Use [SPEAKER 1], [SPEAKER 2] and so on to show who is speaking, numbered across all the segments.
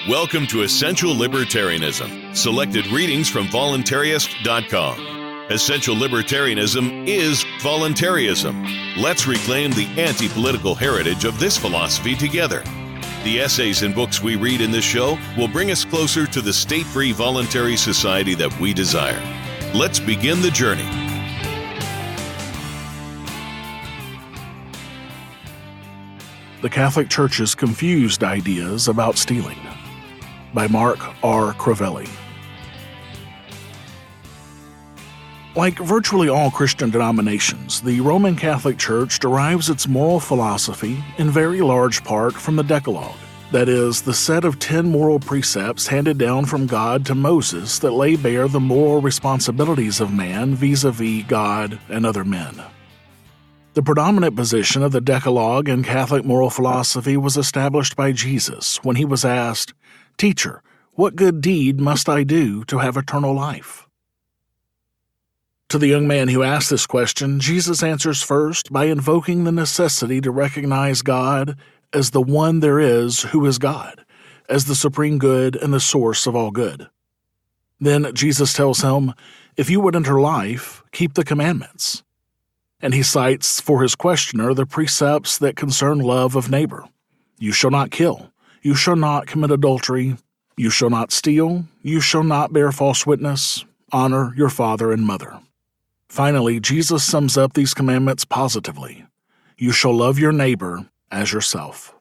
[SPEAKER 1] Welcome to Essential Libertarianism, selected readings from voluntarist.com. Essential Libertarianism is voluntarism. Let's reclaim the anti-political heritage of this philosophy together. The essays and books we read in this show will bring us closer to the state-free voluntary society that we desire. Let's begin the journey.
[SPEAKER 2] The Catholic Church's Confused Ideas About Stealing by Mark R. Crovelli. Like virtually all Christian denominations, the Roman Catholic Church derives its moral philosophy in very large part from the Decalogue, that is, the set of 10 moral precepts handed down from God to Moses that lay bare the moral responsibilities of man vis-a-vis God and other men. The predominant position of the Decalogue in Catholic moral philosophy was established by Jesus when he was asked, "Teacher, what good deed must I do to have eternal life?" To the young man who asked this question, Jesus answers first by invoking the necessity to recognize God as the one there is who is God, as the supreme good and the source of all good. Then Jesus tells him, "If you would enter life, keep the commandments." And he cites for his questioner the precepts that concern love of neighbor. You shall not kill. You shall not commit adultery. You shall not steal. You shall not bear false witness. Honor your father and mother. Finally, Jesus sums up these commandments positively. You shall love your neighbor as yourself.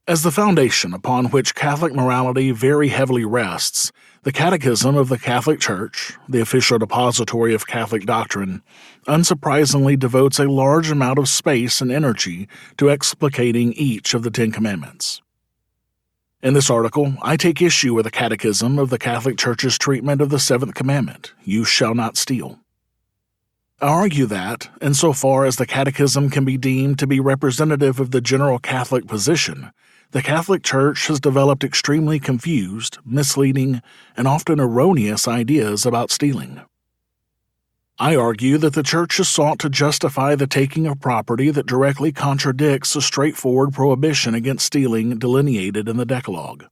[SPEAKER 2] As the foundation upon which Catholic morality very heavily rests, the Catechism of the Catholic Church, the official depository of Catholic doctrine, unsurprisingly devotes a large amount of space and energy to explicating each of the 10 Commandments. In this article, I take issue with the Catechism of the Catholic Church's treatment of the 7th Commandment, you shall not steal. I argue that, insofar as the Catechism can be deemed to be representative of the general Catholic position, the Catholic Church has developed extremely confused, misleading, and often erroneous ideas about stealing. I argue that the Church has sought to justify the taking of property that directly contradicts the straightforward prohibition against stealing delineated in the Decalogue.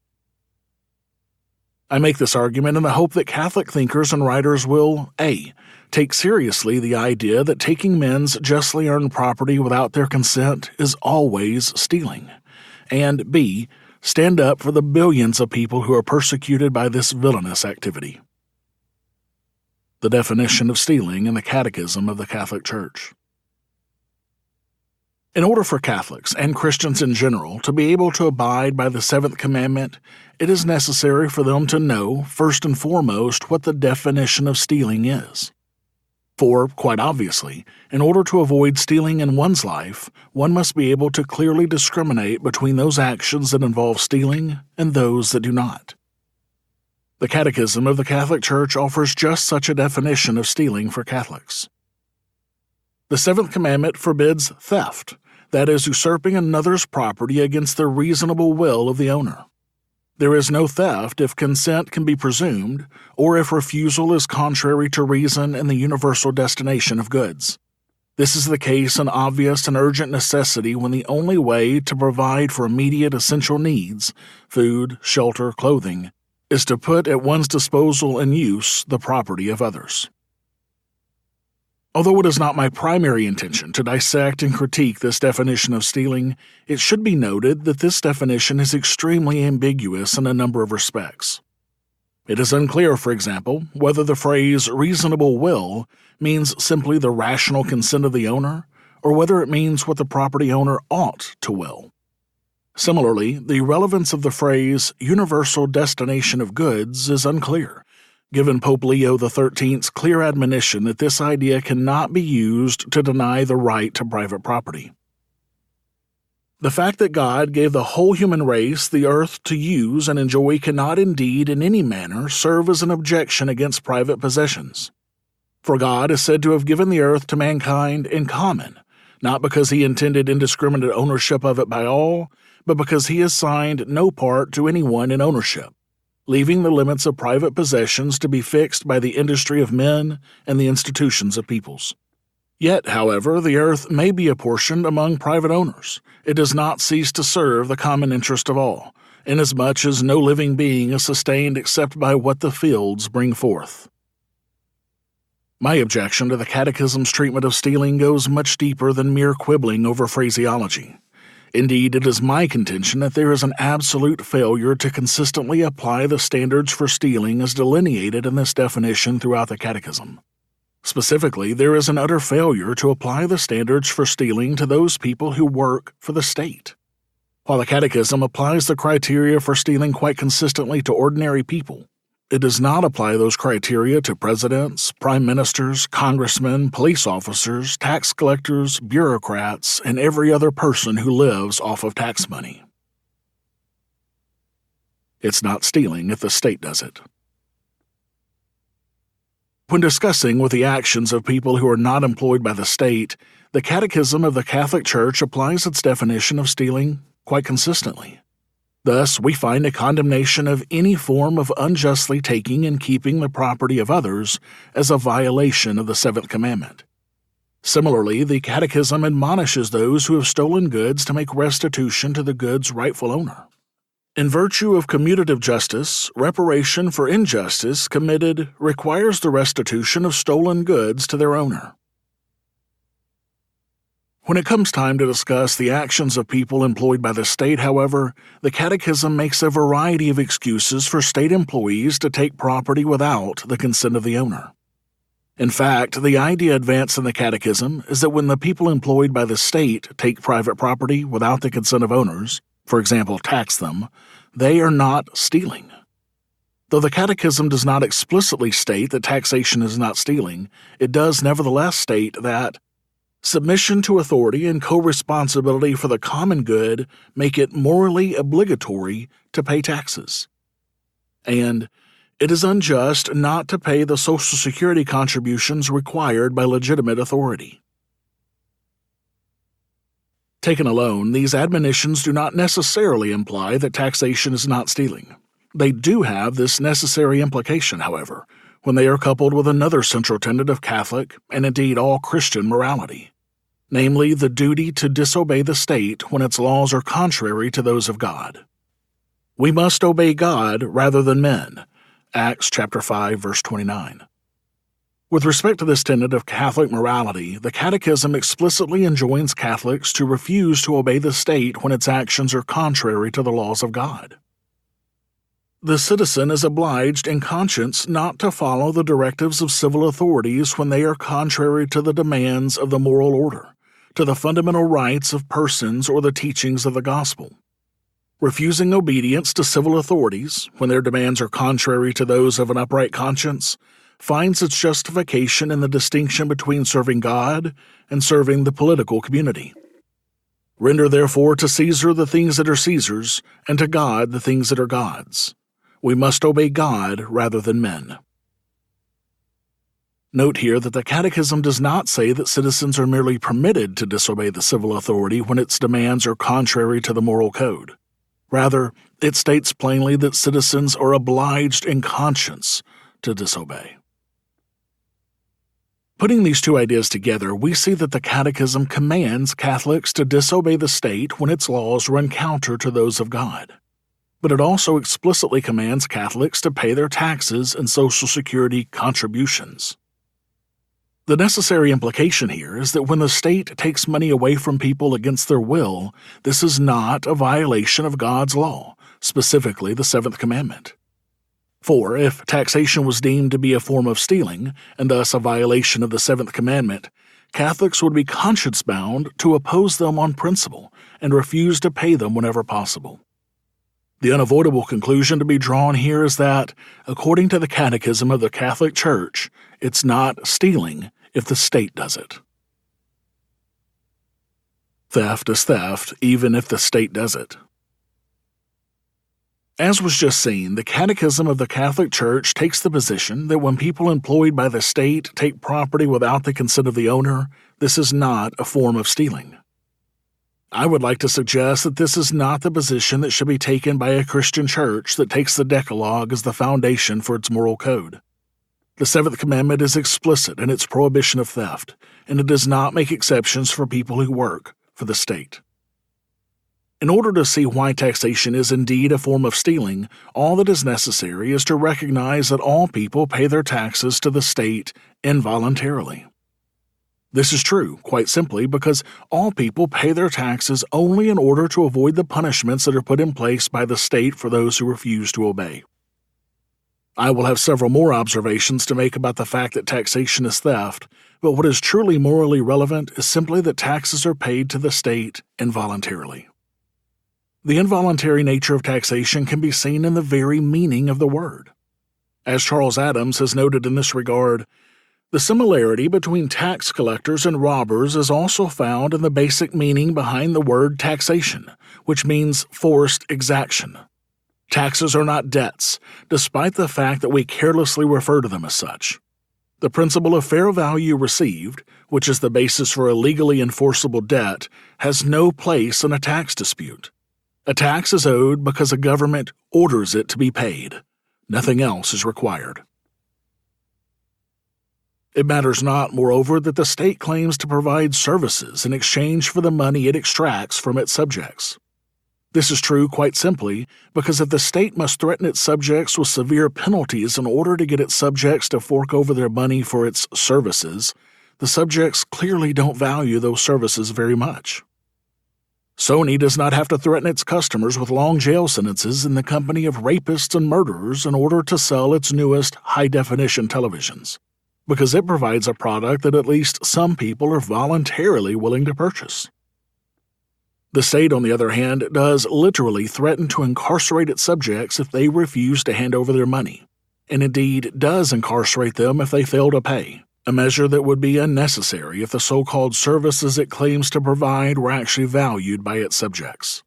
[SPEAKER 2] I make this argument in the hope that Catholic thinkers and writers will A. Take seriously the idea that taking men's justly earned property without their consent is always stealing, and B. Stand up for the billions of people who are persecuted by this villainous activity. The definition of stealing in the Catechism of the Catholic Church. In order for Catholics and Christians in general to be able to abide by the 7th Commandment, it is necessary for them to know, first and foremost, what the definition of stealing is. For, quite obviously, in order to avoid stealing in one's life, one must be able to clearly discriminate between those actions that involve stealing and those that do not. The Catechism of the Catholic Church offers just such a definition of stealing for Catholics. The 7th Commandment forbids theft, that is, usurping another's property against the reasonable will of the owner. There is no theft if consent can be presumed, or if refusal is contrary to reason and the universal destination of goods. This is the case and obvious and urgent necessity when the only way to provide for immediate essential needs, food, shelter, clothing, is to put at one's disposal and use the property of others. Although it is not my primary intention to dissect and critique this definition of stealing, it should be noted that this definition is extremely ambiguous in a number of respects. It is unclear, for example, whether the phrase reasonable will means simply the rational consent of the owner, or whether it means what the property owner ought to will. Similarly, the relevance of the phrase universal destination of goods is unclear, given Pope Leo XIII's clear admonition that this idea cannot be used to deny the right to private property. The fact that God gave the whole human race the earth to use and enjoy cannot indeed in any manner serve as an objection against private possessions. For God is said to have given the earth to mankind in common, not because he intended indiscriminate ownership of it by all, but because he assigned no part to anyone in ownership, leaving the limits of private possessions to be fixed by the industry of men and the institutions of peoples. Yet, however, the earth may be apportioned among private owners. It does not cease to serve the common interest of all, inasmuch as no living being is sustained except by what the fields bring forth. My objection to the Catechism's treatment of stealing goes much deeper than mere quibbling over phraseology. Indeed, it is my contention that there is an absolute failure to consistently apply the standards for stealing as delineated in this definition throughout the Catechism. Specifically, there is an utter failure to apply the standards for stealing to those people who work for the state. While the Catechism applies the criteria for stealing quite consistently to ordinary people, it does not apply those criteria to presidents, prime ministers, congressmen, police officers, tax collectors, bureaucrats, and every other person who lives off of tax money. It's not stealing if the state does it. When discussing with the actions of people who are not employed by the state, the Catechism of the Catholic Church applies its definition of stealing quite consistently. Thus, we find a condemnation of any form of unjustly taking and keeping the property of others as a violation of the seventh commandment. Similarly, the Catechism admonishes those who have stolen goods to make restitution to the goods' rightful owner. In virtue of commutative justice, reparation for injustice committed requires the restitution of stolen goods to their owner. When it comes time to discuss the actions of people employed by the state, however, the Catechism makes a variety of excuses for state employees to take property without the consent of the owner. In fact, the idea advanced in the Catechism is that when the people employed by the state take private property without the consent of owners, for example, tax them, they are not stealing. Though the Catechism does not explicitly state that taxation is not stealing, it does nevertheless state that submission to authority and co-responsibility for the common good make it morally obligatory to pay taxes. And it is unjust not to pay the Social Security contributions required by legitimate authority. Taken alone, these admonitions do not necessarily imply that taxation is not stealing. They do have this necessary implication, however, when they are coupled with another central tenet of Catholic, and indeed all Christian morality, namely the duty to disobey the state when its laws are contrary to those of God. We must obey God rather than men, Acts chapter 5, verse 29. With respect to this tenet of Catholic morality, the Catechism explicitly enjoins Catholics to refuse to obey the state when its actions are contrary to the laws of God. The citizen is obliged in conscience not to follow the directives of civil authorities when they are contrary to the demands of the moral order, to the fundamental rights of persons or the teachings of the gospel. Refusing obedience to civil authorities, when their demands are contrary to those of an upright conscience, finds its justification in the distinction between serving God and serving the political community. Render therefore to Caesar the things that are Caesar's, and to God the things that are God's. We must obey God rather than men. Note here that the Catechism does not say that citizens are merely permitted to disobey the civil authority when its demands are contrary to the moral code. Rather, it states plainly that citizens are obliged in conscience to disobey. Putting these two ideas together, we see that the Catechism commands Catholics to disobey the state when its laws run counter to those of God. But it also explicitly commands Catholics to pay their taxes and Social Security contributions. The necessary implication here is that when the state takes money away from people against their will, this is not a violation of God's law, specifically the seventh commandment. For if taxation was deemed to be a form of stealing, and thus a violation of the seventh commandment, Catholics would be conscience-bound to oppose them on principle and refuse to pay them whenever possible. The unavoidable conclusion to be drawn here is that, according to the Catechism of the Catholic Church, it's not stealing if the state does it. Theft is theft, even if the state does it. As was just seen, the Catechism of the Catholic Church takes the position that when people employed by the state take property without the consent of the owner, this is not a form of stealing. I would like to suggest that this is not the position that should be taken by a Christian church that takes the Decalogue as the foundation for its moral code. The seventh commandment is explicit in its prohibition of theft, and it does not make exceptions for people who work for the state. In order to see why taxation is indeed a form of stealing, all that is necessary is to recognize that all people pay their taxes to the state involuntarily. This is true, quite simply, because all people pay their taxes only in order to avoid the punishments that are put in place by the state for those who refuse to obey. I will have several more observations to make about the fact that taxation is theft, but what is truly morally relevant is simply that taxes are paid to the state involuntarily. The involuntary nature of taxation can be seen in the very meaning of the word. As Charles Adams has noted in this regard, the similarity between tax collectors and robbers is also found in the basic meaning behind the word taxation, which means forced exaction. Taxes are not debts, despite the fact that we carelessly refer to them as such. The principle of fair value received, which is the basis for a legally enforceable debt, has no place in a tax dispute. A tax is owed because a government orders it to be paid. Nothing else is required. It matters not, moreover, that the state claims to provide services in exchange for the money it extracts from its subjects. This is true quite simply because if the state must threaten its subjects with severe penalties in order to get its subjects to fork over their money for its services, the subjects clearly don't value those services very much. Sony does not have to threaten its customers with long jail sentences in the company of rapists and murderers in order to sell its newest high-definition televisions, because it provides a product that at least some people are voluntarily willing to purchase. The state, on the other hand, does literally threaten to incarcerate its subjects if they refuse to hand over their money, and indeed does incarcerate them if they fail to pay, a measure that would be unnecessary if the so-called services it claims to provide were actually valued by its subjects.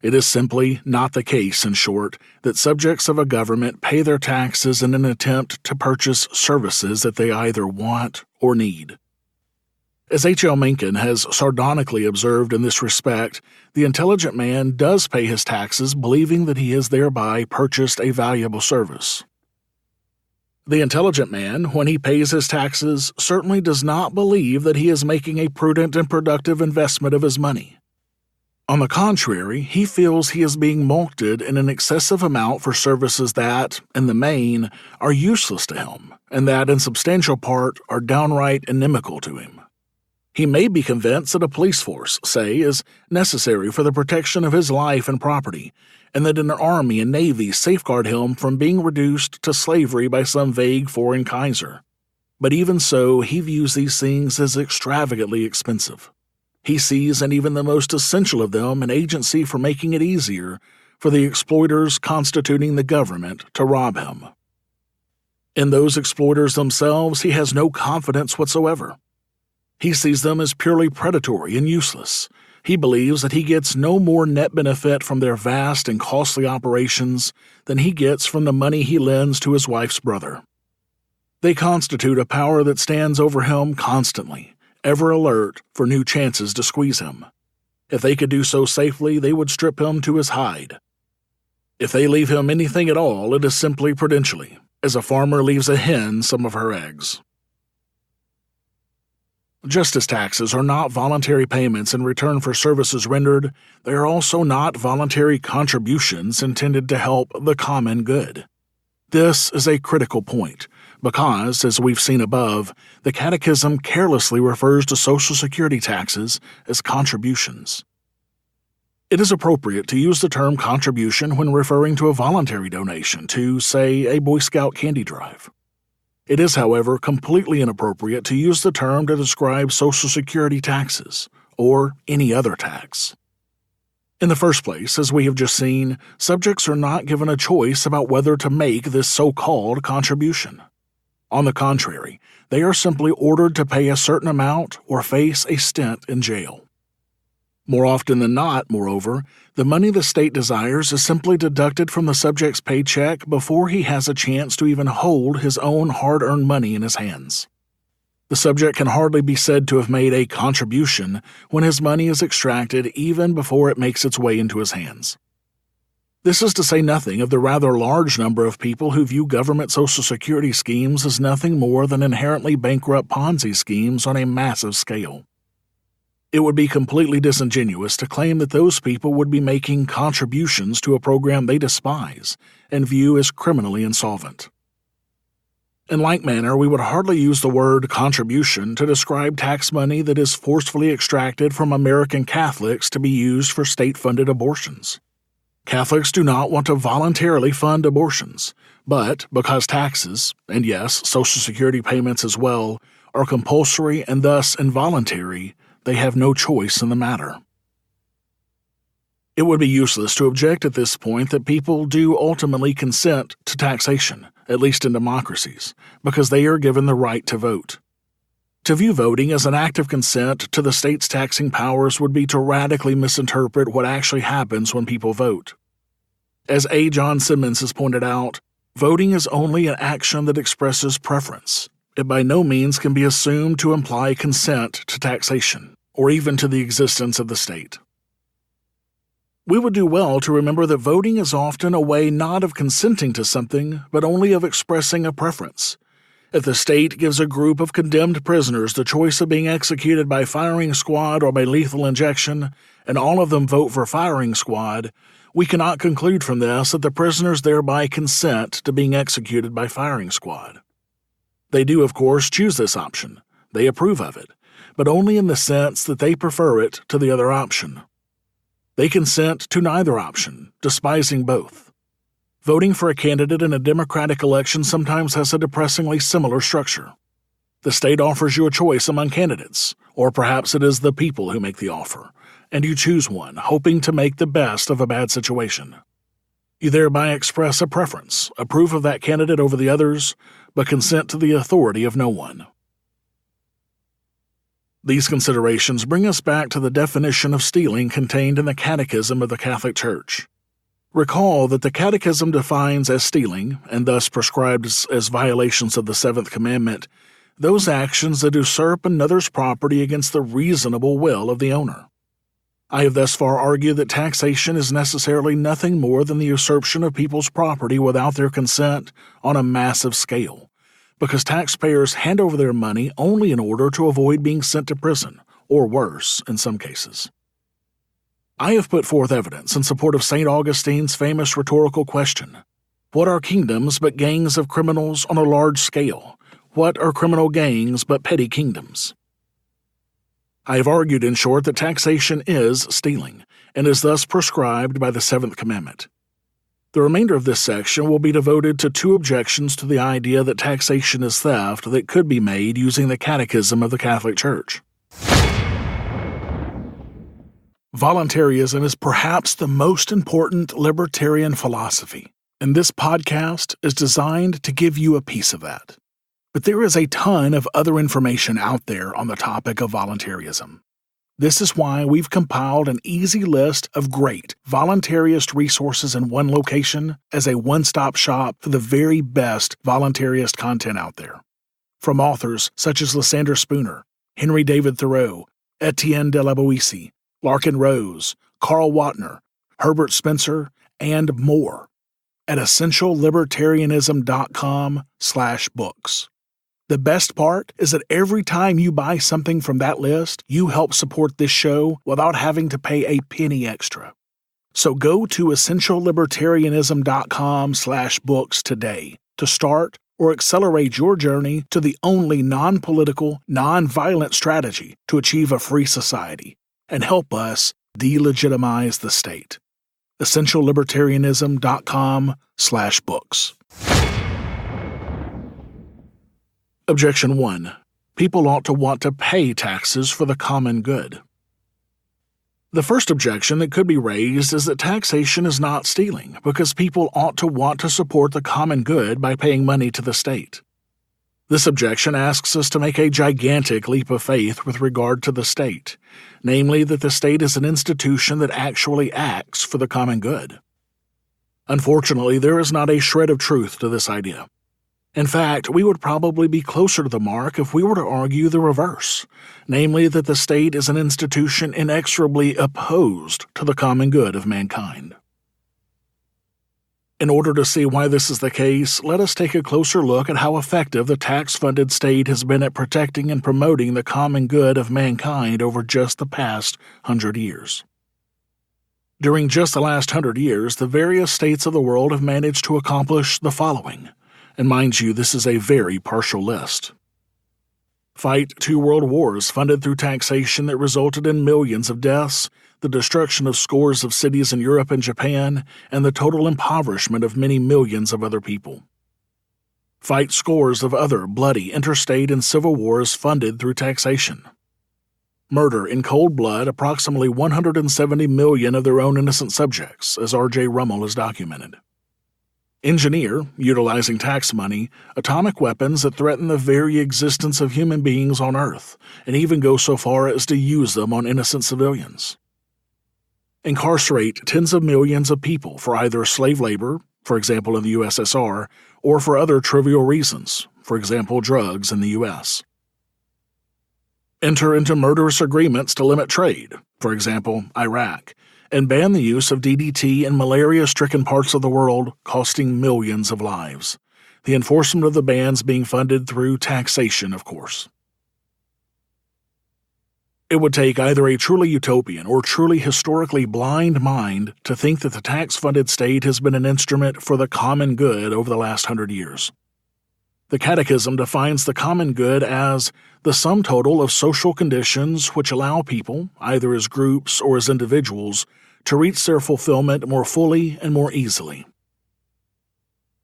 [SPEAKER 2] It is simply not the case, in short, that subjects of a government pay their taxes in an attempt to purchase services that they either want or need. As H.L. Mencken has sardonically observed in this respect, the intelligent man does pay his taxes believing that he has thereby purchased a valuable service. The intelligent man, when he pays his taxes, certainly does not believe that he is making a prudent and productive investment of his money. On the contrary, he feels he is being mulcted in an excessive amount for services that, in the main, are useless to him, and that, in substantial part, are downright inimical to him. He may be convinced that a police force, say, is necessary for the protection of his life and property, and that an army and navy safeguard him from being reduced to slavery by some vague foreign Kaiser. But even so, he views these things as extravagantly expensive. He sees in even the most essential of them an agency for making it easier for the exploiters constituting the government to rob him. In those exploiters themselves, he has no confidence whatsoever. He sees them as purely predatory and useless. He believes that he gets no more net benefit from their vast and costly operations than he gets from the money he lends to his wife's brother. They constitute a power that stands over him constantly, ever alert for new chances to squeeze him. If they could do so safely, they would strip him to his hide. If they leave him anything at all, it is simply prudentially, as a farmer leaves a hen some of her eggs. Just as taxes are not voluntary payments in return for services rendered, they are also not voluntary contributions intended to help the common good. This is a critical point, because, as we've seen above, the Catechism carelessly refers to Social Security taxes as contributions. It is appropriate to use the term contribution when referring to a voluntary donation to, say, a Boy Scout candy drive. It is, however, completely inappropriate to use the term to describe Social Security taxes, or any other tax. In the first place, as we have just seen, subjects are not given a choice about whether to make this so-called contribution. On the contrary, they are simply ordered to pay a certain amount or face a stint in jail. More often than not, moreover, the money the state desires is simply deducted from the subject's paycheck before he has a chance to even hold his own hard-earned money in his hands. The subject can hardly be said to have made a contribution when his money is extracted even before it makes its way into his hands. This is to say nothing of the rather large number of people who view government Social Security schemes as nothing more than inherently bankrupt Ponzi schemes on a massive scale. It would be completely disingenuous to claim that those people would be making contributions to a program they despise and view as criminally insolvent. In like manner, we would hardly use the word contribution to describe tax money that is forcefully extracted from American Catholics to be used for state-funded abortions. Catholics do not want to voluntarily fund abortions, but because taxes, and yes, Social Security payments as well, are compulsory and thus involuntary, they have no choice in the matter. It would be useless to object at this point that people do ultimately consent to taxation, at least in democracies, because they are given the right to vote. To view voting as an act of consent to the state's taxing powers would be to radically misinterpret what actually happens when people vote. As A. John Simmons has pointed out, voting is only an action that expresses preference. It by no means can be assumed to imply consent to taxation, or even to the existence of the state. We would do well to remember that voting is often a way not of consenting to something, but only of expressing a preference. If the state gives a group of condemned prisoners the choice of being executed by firing squad or by lethal injection, and all of them vote for firing squad, we cannot conclude from this that the prisoners thereby consent to being executed by firing squad. They do, of course, choose this option. They approve of it, but only in the sense that they prefer it to the other option. They consent to neither option, despising both. Voting for a candidate in a democratic election sometimes has a depressingly similar structure. The state offers you a choice among candidates, or perhaps it is the people who make the offer, and you choose one, hoping to make the best of a bad situation. You thereby express a preference, approve of that candidate over the others, but consent to the authority of no one. These considerations bring us back to the definition of stealing contained in the Catechism of the Catholic Church. Recall that the Catechism defines as stealing, and thus prescribes as violations of the seventh commandment, those actions that usurp another's property against the reasonable will of the owner. I have thus far argued that taxation is necessarily nothing more than the usurpation of people's property without their consent on a massive scale, because taxpayers hand over their money only in order to avoid being sent to prison, or worse in some cases. I have put forth evidence in support of St. Augustine's famous rhetorical question, what are kingdoms but gangs of criminals on a large scale? What are criminal gangs but petty kingdoms? I have argued, in short, that taxation is stealing, and is thus prescribed by the seventh commandment. The remainder of this section will be devoted to two objections to the idea that taxation is theft that could be made using the Catechism of the Catholic Church. Voluntarism is perhaps the most important libertarian philosophy, and this podcast is designed to give you a piece of that. But there is a ton of other information out there on the topic of voluntarism. This is why we've compiled an easy list of great voluntarist resources in one location as a one-stop shop for the very best voluntarist content out there. From authors such as Lysander Spooner, Henry David Thoreau, Etienne de la Boétie, Larkin Rose, Carl Watner, Herbert Spencer, and more at essentiallibertarianism.com/books. The best part is that every time you buy something from that list, you help support this show without having to pay a penny extra. So go to essentiallibertarianism.com/books today to start or accelerate your journey to the only non-political, non-violent strategy to achieve a free society and help us delegitimize the state. essentiallibertarianism.com/books. Objection 1. People ought to want to pay taxes for the common good. The first objection that could be raised is that taxation is not stealing, because people ought to want to support the common good by paying money to the state. This objection asks us to make a gigantic leap of faith with regard to the state, namely that the state is an institution that actually acts for the common good. Unfortunately, there is not a shred of truth to this idea. In fact, we would probably be closer to the mark if we were to argue the reverse, namely that the state is an institution inexorably opposed to the common good of mankind. In order to see why this is the case, let us take a closer look at how effective the tax-funded state has been at protecting and promoting the common good of mankind over just the past 100 years. During just the last 100 years, the various states of the world have managed to accomplish the following, and mind you, this is a very partial list. Fight 2 world wars funded through taxation that resulted in millions of deaths, the destruction of scores of cities in Europe and Japan, and the total impoverishment of many millions of other people. Fight scores of other bloody interstate and civil wars funded through taxation. Murder in cold blood approximately 170 million of their own innocent subjects, as R.J. Rummel has documented. Engineer, utilizing tax money, atomic weapons that threaten the very existence of human beings on Earth, and even go so far as to use them on innocent civilians. Incarcerate tens of millions of people for either slave labor, for example in the USSR, or for other trivial reasons, for example drugs in the US. Enter into murderous agreements to limit trade, for example Iraq, and ban the use of DDT in malaria-stricken parts of the world, costing millions of lives. The enforcement of the bans being funded through taxation, of course. It would take either a truly utopian or truly historically blind mind to think that the tax-funded state has been an instrument for the common good over the last 100 years. The Catechism defines the common good as the sum total of social conditions which allow people, either as groups or as individuals, to reach their fulfillment more fully and more easily.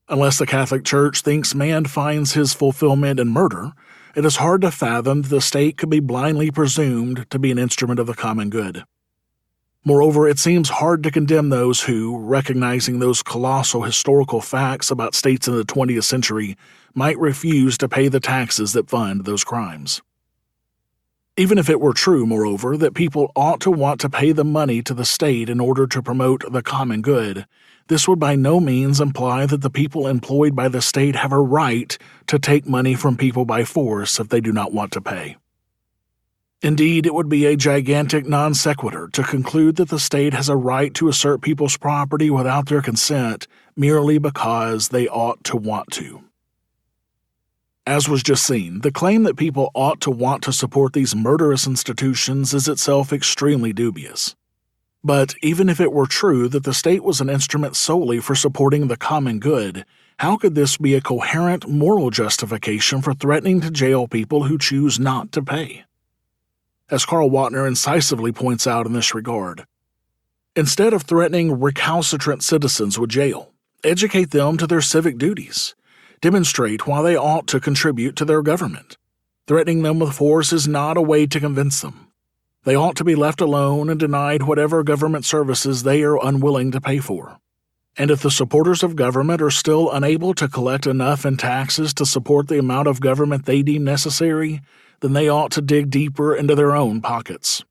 [SPEAKER 2] Unless the Catholic Church thinks man finds his fulfillment in murder, it is hard to fathom that the state could be blindly presumed to be an instrument of the common good. Moreover, it seems hard to condemn those who, recognizing those colossal historical facts about states in the 20th century, might refuse to pay the taxes that fund those crimes. Even if it were true, moreover, that people ought to want to pay the money to the state in order to promote the common good, this would by no means imply that the people employed by the state have a right to take money from people by force if they do not want to pay. Indeed, it would be a gigantic non sequitur to conclude that the state has a right to assert people's property without their consent merely because they ought to want to. As was just seen, the claim that people ought to want to support these murderous institutions is itself extremely dubious. But even if it were true that the state was an instrument solely for supporting the common good, how could this be a coherent moral justification for threatening to jail people who choose not to pay? As Karl Wapner incisively points out in this regard, instead of threatening recalcitrant citizens with jail, educate them to their civic duties. Demonstrate why they ought to contribute to their government. Threatening them with force is not a way to convince them. They ought to be left alone and denied whatever government services they are unwilling to pay for. And if the supporters of government are still unable to collect enough in taxes to support the amount of government they deem necessary, then they ought to dig deeper into their own pockets.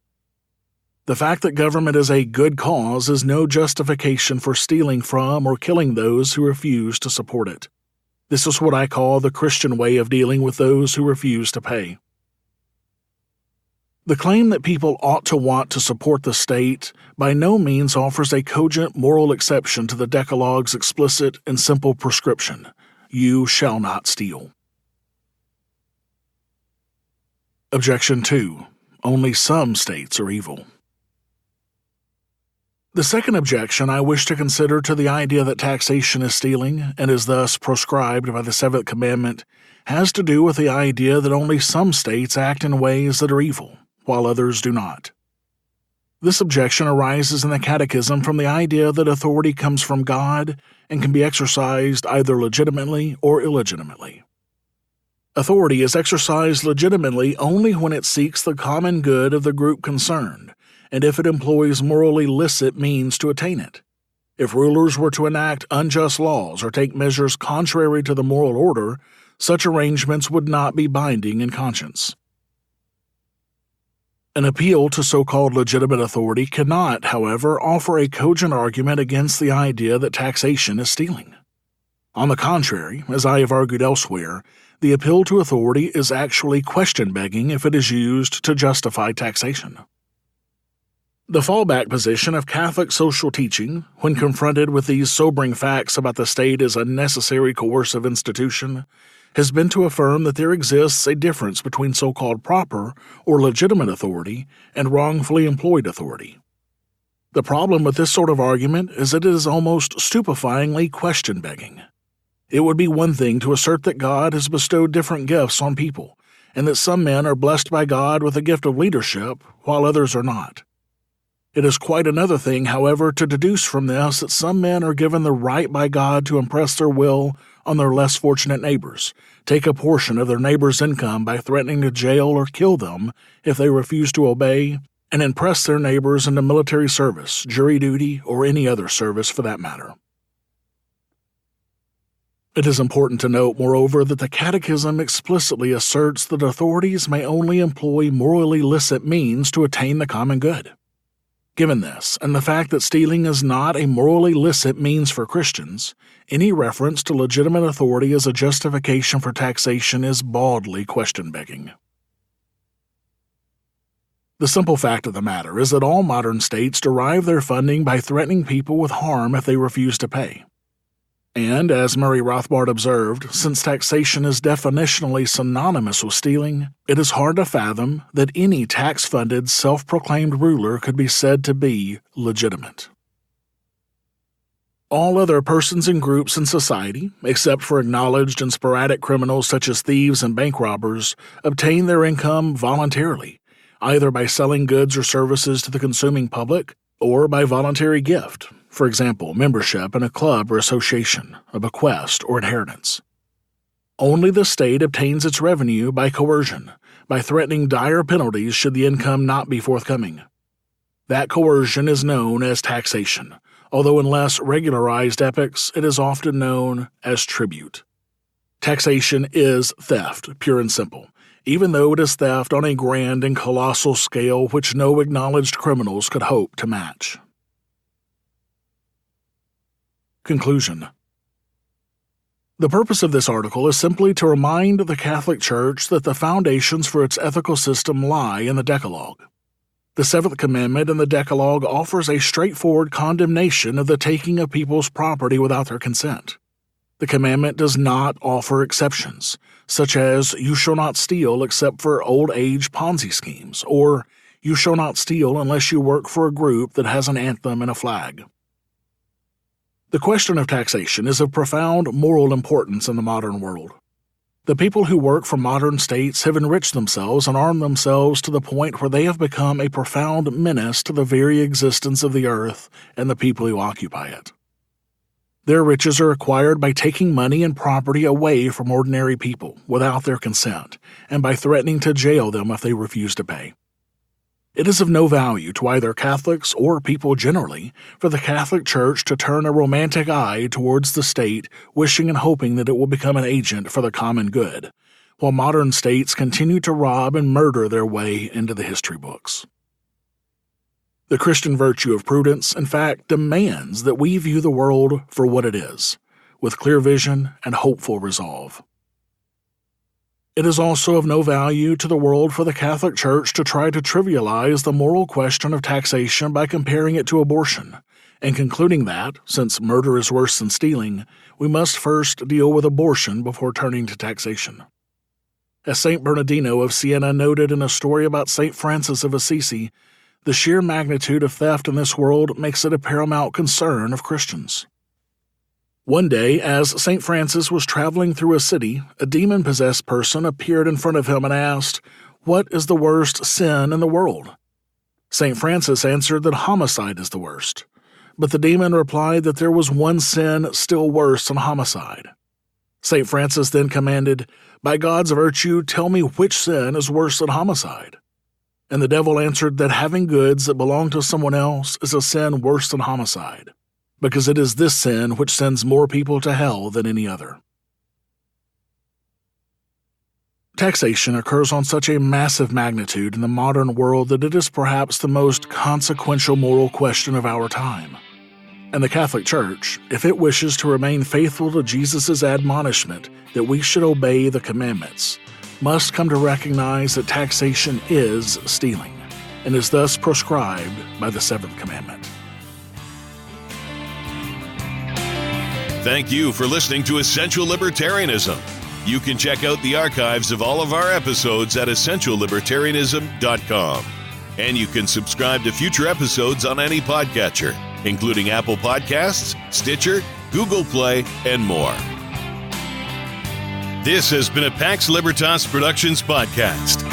[SPEAKER 2] The fact that government is a good cause is no justification for stealing from or killing those who refuse to support it. This is what I call the Christian way of dealing with those who refuse to pay. The claim that people ought to want to support the state by no means offers a cogent moral exception to the Decalogue's explicit and simple prescription, "You shall not steal." Objection 2. Only some states are evil. The second objection I wish to consider to the idea that taxation is stealing and is thus proscribed by the Seventh Commandment has to do with the idea that only some states act in ways that are evil, while others do not. This objection arises in the Catechism from the idea that authority comes from God and can be exercised either legitimately or illegitimately. Authority is exercised legitimately only when it seeks the common good of the group concerned, and if it employs morally licit means to attain it. If rulers were to enact unjust laws or take measures contrary to the moral order, such arrangements would not be binding in conscience. An appeal to so-called legitimate authority cannot, however, offer a cogent argument against the idea that taxation is stealing. On the contrary, as I have argued elsewhere, the appeal to authority is actually question-begging if it is used to justify taxation. The fallback position of Catholic social teaching, when confronted with these sobering facts about the state as a necessary coercive institution, has been to affirm that there exists a difference between so-called proper or legitimate authority and wrongfully employed authority. The problem with this sort of argument is that it is almost stupefyingly question-begging. It would be one thing to assert that God has bestowed different gifts on people, and that some men are blessed by God with the gift of leadership, while others are not. It is quite another thing, however, to deduce from this that some men are given the right by God to impress their will on their less fortunate neighbors, take a portion of their neighbor's income by threatening to jail or kill them if they refuse to obey, and impress their neighbors into military service, jury duty, or any other service for that matter. It is important to note, moreover, that the Catechism explicitly asserts that authorities may only employ morally licit means to attain the common good. Given this, and the fact that stealing is not a morally licit means for Christians, any reference to legitimate authority as a justification for taxation is baldly question-begging. The simple fact of the matter is that all modern states derive their funding by threatening people with harm if they refuse to pay. And, as Murray Rothbard observed, since taxation is definitionally synonymous with stealing, it is hard to fathom that any tax-funded, self-proclaimed ruler could be said to be legitimate. All other persons and groups in society, except for acknowledged and sporadic criminals such as thieves and bank robbers, obtain their income voluntarily, either by selling goods or services to the consuming public or by voluntary gift, for example, membership in a club or association, a bequest or inheritance. Only the state obtains its revenue by coercion, by threatening dire penalties should the income not be forthcoming. That coercion is known as taxation, although in less regularized epochs it is often known as tribute. Taxation is theft, pure and simple, even though it is theft on a grand and colossal scale which no acknowledged criminals could hope to match. Conclusion. The purpose of this article is simply to remind the Catholic Church that the foundations for its ethical system lie in the Decalogue. The Seventh Commandment in the Decalogue offers a straightforward condemnation of the taking of people's property without their consent. The commandment does not offer exceptions, such as you shall not steal except for old age Ponzi schemes, or you shall not steal unless you work for a group that has an anthem and a flag. The question of taxation is of profound moral importance in the modern world. The people who work for modern states have enriched themselves and armed themselves to the point where they have become a profound menace to the very existence of the earth and the people who occupy it. Their riches are acquired by taking money and property away from ordinary people without their consent, and by threatening to jail them if they refuse to pay. It is of no value to either Catholics or people generally for the Catholic Church to turn a romantic eye towards the state, wishing and hoping that it will become an agent for the common good, while modern states continue to rob and murder their way into the history books. The Christian virtue of prudence, in fact, demands that we view the world for what it is, with clear vision and hopeful resolve. It is also of no value to the world for the Catholic Church to try to trivialize the moral question of taxation by comparing it to abortion, and concluding that, since murder is worse than stealing, we must first deal with abortion before turning to taxation. As St. Bernardino of Siena noted in a story about St. Francis of Assisi, the sheer magnitude of theft in this world makes it a paramount concern of Christians. One day, as St. Francis was traveling through a city, a demon-possessed person appeared in front of him and asked, "What is the worst sin in the world?" St. Francis answered that homicide is the worst, but the demon replied that there was one sin still worse than homicide. St. Francis then commanded, "By God's virtue, tell me which sin is worse than homicide." And the devil answered that having goods that belong to someone else is a sin worse than homicide, because it is this sin which sends more people to hell than any other. Taxation occurs on such a massive magnitude in the modern world that it is perhaps the most consequential moral question of our time. And the Catholic Church, if it wishes to remain faithful to Jesus' admonishment that we should obey the commandments, must come to recognize that taxation is stealing, and is thus proscribed by the seventh commandment.
[SPEAKER 1] Thank you for listening to Essential Libertarianism. You can check out the archives of all of our episodes at essentiallibertarianism.com. And you can subscribe to future episodes on any podcatcher, including Apple Podcasts, Stitcher, Google Play, and more. This has been a Pax Libertas Productions podcast.